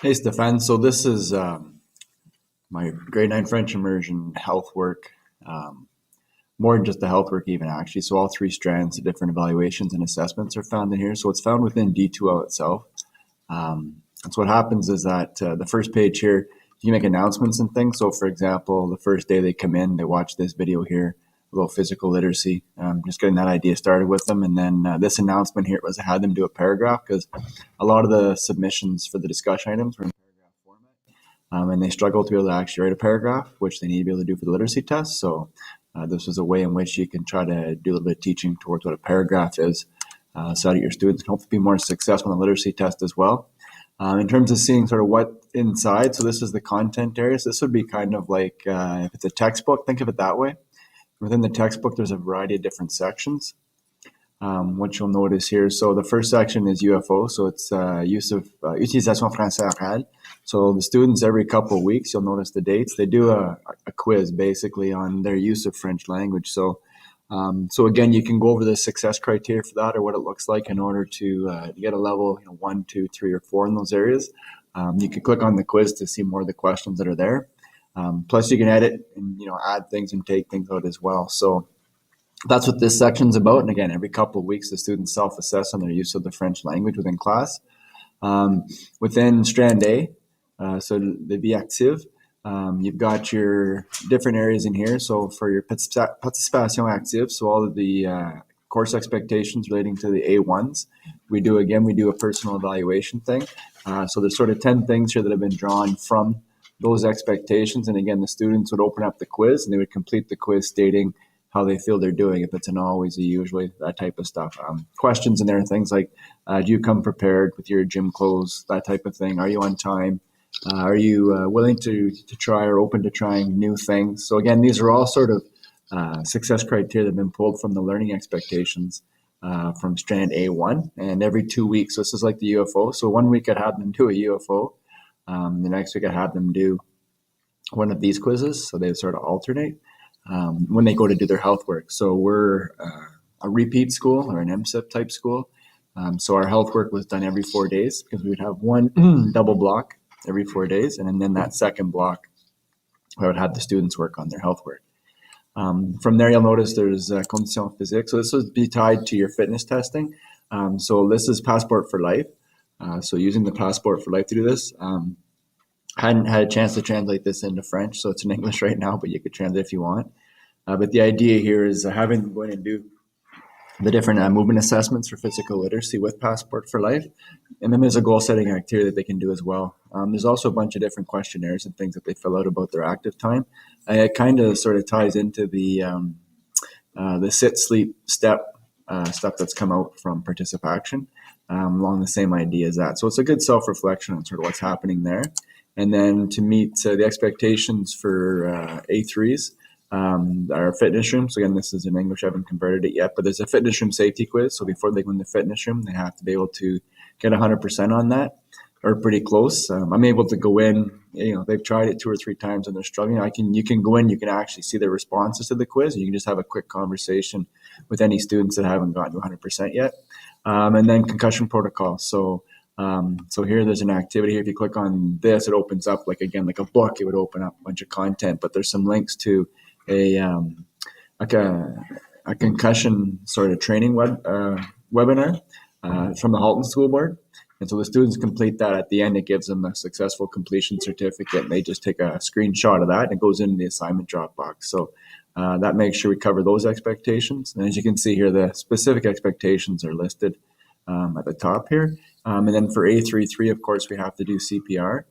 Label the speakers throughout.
Speaker 1: Hey, Stefan. So this is my grade 9 French immersion health work, um, more than just the health work even actually. So all three strands of different evaluations and assessments are found in here. So it's found within D2L itself. And so what happens is that the first page here, you make announcements and things. So for example, the first day they come in, they watch this video here, a little physical literacy, just getting that idea started with them. And then this announcement here was I had them do a paragraph because a lot of the submissions for the discussion items were in paragraph format. And they struggle to be able to actually write a paragraph, which they need to be able to do for the literacy test. So this was a way in which you can try to do a little bit of teaching towards what a paragraph is, so that your students can hopefully be more successful in the literacy test as well. In terms of seeing sort of what inside, so this is the content areas. This would be kind of like if it's a textbook, think of it that way. Within the textbook, there's a variety of different sections. What you'll notice here, so the first section is UFO, so it's use of utilisation français orale. So the students every couple of weeks, you'll notice the dates, they do a quiz basically on their use of French language. So again, you can go over the success criteria for that or what it looks like in order to get a level 1, 2, 3, or 4 in those areas. You can click on the quiz to see more of the questions that are there. Plus, you can edit and add things and take things out as well. So that's what this section's about. And again, every couple of weeks, the students self-assess on their use of the French language within class. Within Strand A, so the Vie Active, you've got your different areas in here. So for your participation active, so all of the course expectations relating to the A1s, we do a personal evaluation thing. So there's sort of 10 things here that have been drawn from those expectations. And again, the students would open up the quiz and they would complete the quiz stating how they feel they're doing, if it's an always, a usually, that type of stuff. Questions in there, things like, do you come prepared with your gym clothes, that type of thing? Are you on time? Are you willing to try or open to trying new things? So again, these are all sort of success criteria that have been pulled from the learning expectations from Strand A1. And every 2 weeks, this is like the UFO. So 1 week I'd have them do a UFO. The next week I'd have them do one of these quizzes. So they sort of alternate when they go to do their health work. So we're a repeat school or an MSIP type school. So our health work was done every 4 days because we would have one double block every 4 days. And then that second block, I would have the students work on their health work. From there, you'll notice there's condition physique. So this would be tied to your fitness testing. So this is Passport for Life. So using the Passport for Life to do this. Hadn't had a chance to translate this into French, so it's in English right now, but you could translate if you want. But the idea here is having them go in and do the different movement assessments for physical literacy with Passport for Life. And then there's a goal setting activity that they can do as well. There's also a bunch of different questionnaires and things that they fill out about their active time. It kind of sort of ties into the sit, sleep, step stuff that's come out from Participation along the same idea as that. So it's a good self-reflection on sort of what's happening there. And then to meet the expectations for A3s, our fitness room. So again, this is in English. I haven't converted it yet, but there's a fitness room safety quiz. So before they go in the fitness room, they have to be able to get 100% on that, or pretty close. I'm able to go in. They've tried it 2 or 3 times and they're struggling. You can go in. You can actually see their responses to the quiz. You can just have a quick conversation with any students that haven't gotten to 100% yet. And then concussion protocol. So here there's an activity here. If you click on this, it opens up like a book. It would open up a bunch of content, but there's some links to a concussion sort of training webinar from the Halton School Board. And so the students complete that. At the end, it gives them a successful completion certificate. And they just take a screenshot of that and it goes into the assignment Dropbox. So that makes sure we cover those expectations. And as you can see here, the specific expectations are listed at the top here. And then for A33, of course, we have to do CPR.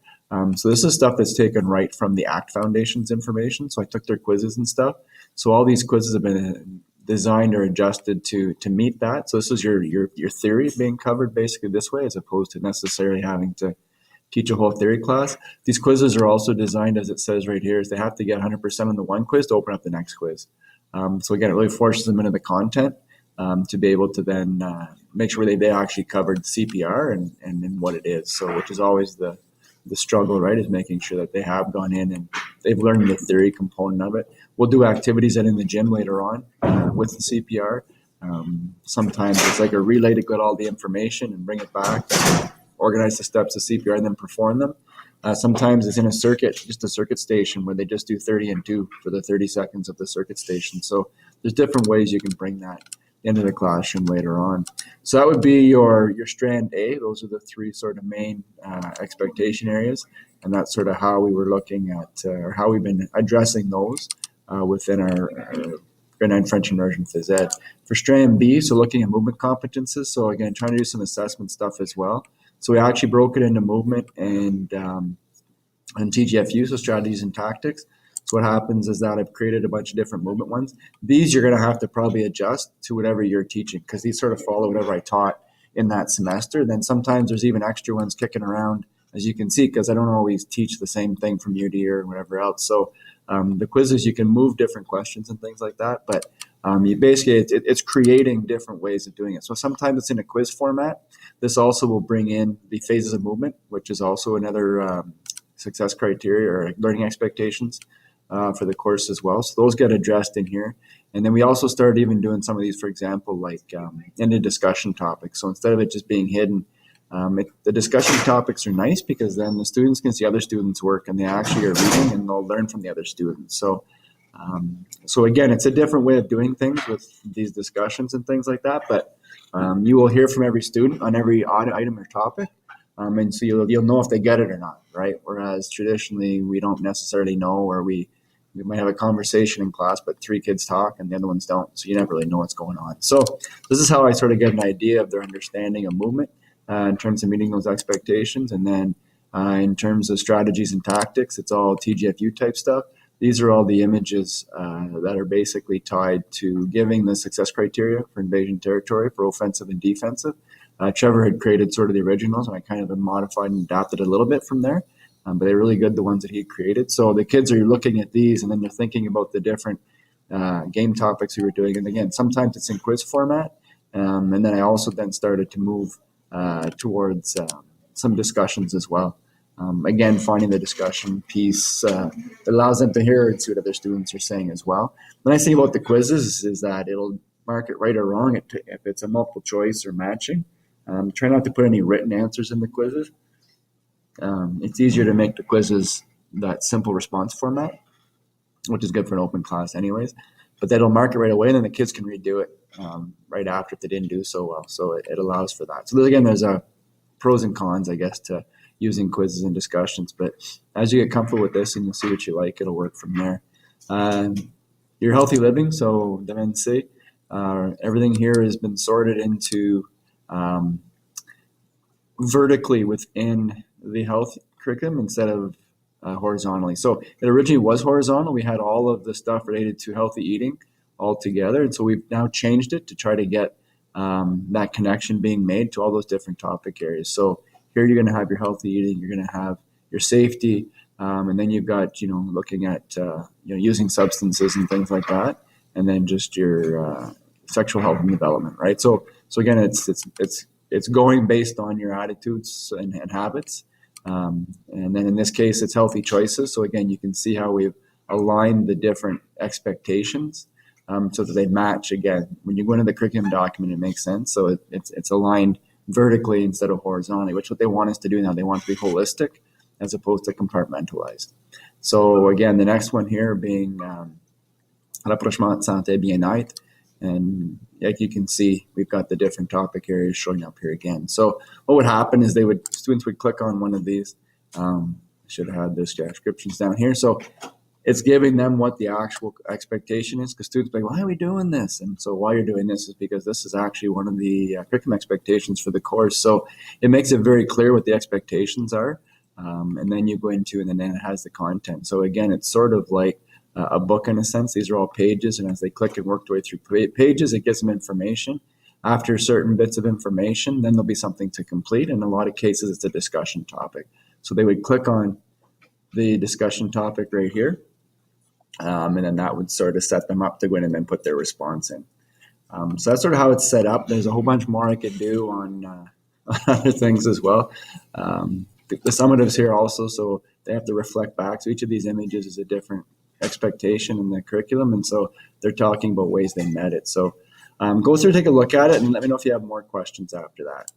Speaker 1: So this is stuff that's taken right from the ACT Foundation's information. So I took their quizzes and stuff. So all these quizzes have been designed or adjusted to meet that. So this is your theory being covered basically this way, as opposed to necessarily having to teach a whole theory class. These quizzes are also designed, as it says right here, is they have to get 100% on the one quiz to open up the next quiz. So again, it really forces them into the content to be able to then make sure they actually covered CPR and what it is. So which is always the struggle, right, is making sure that they have gone in and they've learned the theory component of it. We'll do activities in the gym later on with the CPR. Sometimes it's like a relay to get all the information and bring it back, organize the steps of CPR and then perform them. Sometimes it's in a circuit, just a circuit station where they just do 30 and 2 for the 30 seconds of the circuit station. So there's different ways you can bring that into the classroom later on. So that would be your strand A. Those are the three sort of main expectation areas. And that's sort of how we were looking at, or how we've been addressing those within our grade 9 French immersion phys ed. For strand B, so looking at movement competences. So again, trying to do some assessment stuff as well. So we actually broke it into movement and TGFU, so strategies and tactics. So what happens is that I've created a bunch of different movement ones. These you're going to have to probably adjust to whatever you're teaching, because these sort of follow whatever I taught in that semester. Then sometimes there's even extra ones kicking around, as you can see, because I don't always teach the same thing from year to year and whatever else. So the quizzes, you can move different questions and things like that, but you basically, it's creating different ways of doing it. So sometimes it's in a quiz format. This also will bring in the phases of movement, which is also another success criteria or learning expectations for the course as well. So those get addressed in here. And then we also started even doing some of these, for example, like into discussion topics. So instead of it just being hidden, the discussion topics are nice because then the students can see other students' work and they actually are reading and they'll learn from the other students. So again, it's a different way of doing things with these discussions and things like that. But you will hear from every student on every item or topic. And so you'll know if they get it or not, right? Whereas traditionally we don't necessarily know, or we might have a conversation in class, but 3 kids talk and the other ones don't. So you never really know what's going on. So this is how I sort of get an idea of their understanding of movement in terms of meeting those expectations. And then in terms of strategies and tactics, it's all TGFU type stuff. These are all the images that are basically tied to giving the success criteria for invasion territory for offensive and defensive. Trevor had created sort of the originals, and I kind of modified and adapted a little bit from there. But they're really good, the ones that he created. So the kids are looking at these, and then they're thinking about the different game topics we were doing. And again, sometimes it's in quiz format. And then I also then started to move towards some discussions as well. Again, finding the discussion piece allows them to hear and see what other students are saying as well. The nice thing about the quizzes is that it'll mark it right or wrong if it's a multiple choice or matching. Try not to put any written answers in the quizzes. It's easier to make the quizzes that simple response format, which is good for an open class anyways. But that'll mark it right away, and then the kids can redo it right after if they didn't do so well. So it allows for that. So again, there's pros and cons, I guess, to using quizzes and discussions. But as you get comfortable with this and you'll see what you like, it'll work from there. Your healthy living, so the NC, everything here has been sorted into vertically within the health curriculum instead of horizontally. So it originally was horizontal. We had all of the stuff related to healthy eating all together. And so we've now changed it to try to get that connection being made to all those different topic areas. So here you're going to have your healthy eating, you're going to have your safety, and then you've got, looking at, using substances and things like that. And then just your sexual health and development, right? So again, it's going based on your attitudes and habits. And then in this case, it's healthy choices. So again, you can see how we've aligned the different expectations so that they match. Again, when you go into the curriculum document, it makes sense. So it's aligned vertically instead of horizontally, which is what they want us to do now. They want to be holistic as opposed to compartmentalized. So again, the next one here being rapprochement santé bien-être. And like you can see, we've got the different topic areas showing up here again. So what would happen is students would click on one of these. I should have had this descriptions down here. So it's giving them what the actual expectation is, because students are like, why are we doing this? And so why you're doing this is because this is actually one of the curriculum expectations for the course. So it makes it very clear what the expectations are. And then you go into, and then it has the content. So again, it's sort of like a book in a sense. These are all pages, and as they click and work their way through pages, it gives them information. After certain bits of information, then there'll be something to complete. In a lot of cases, it's a discussion topic. So they would click on the discussion topic right here, and then that would sort of set them up to go in and then put their response in. So that's sort of how it's set up. There's a whole bunch more I could do on other things as well. The summatives here also, so they have to reflect back. So each of these images is a different expectation in the curriculum, and so they're talking about ways they met it. So go through, take a look at it, and let me know if you have more questions after that.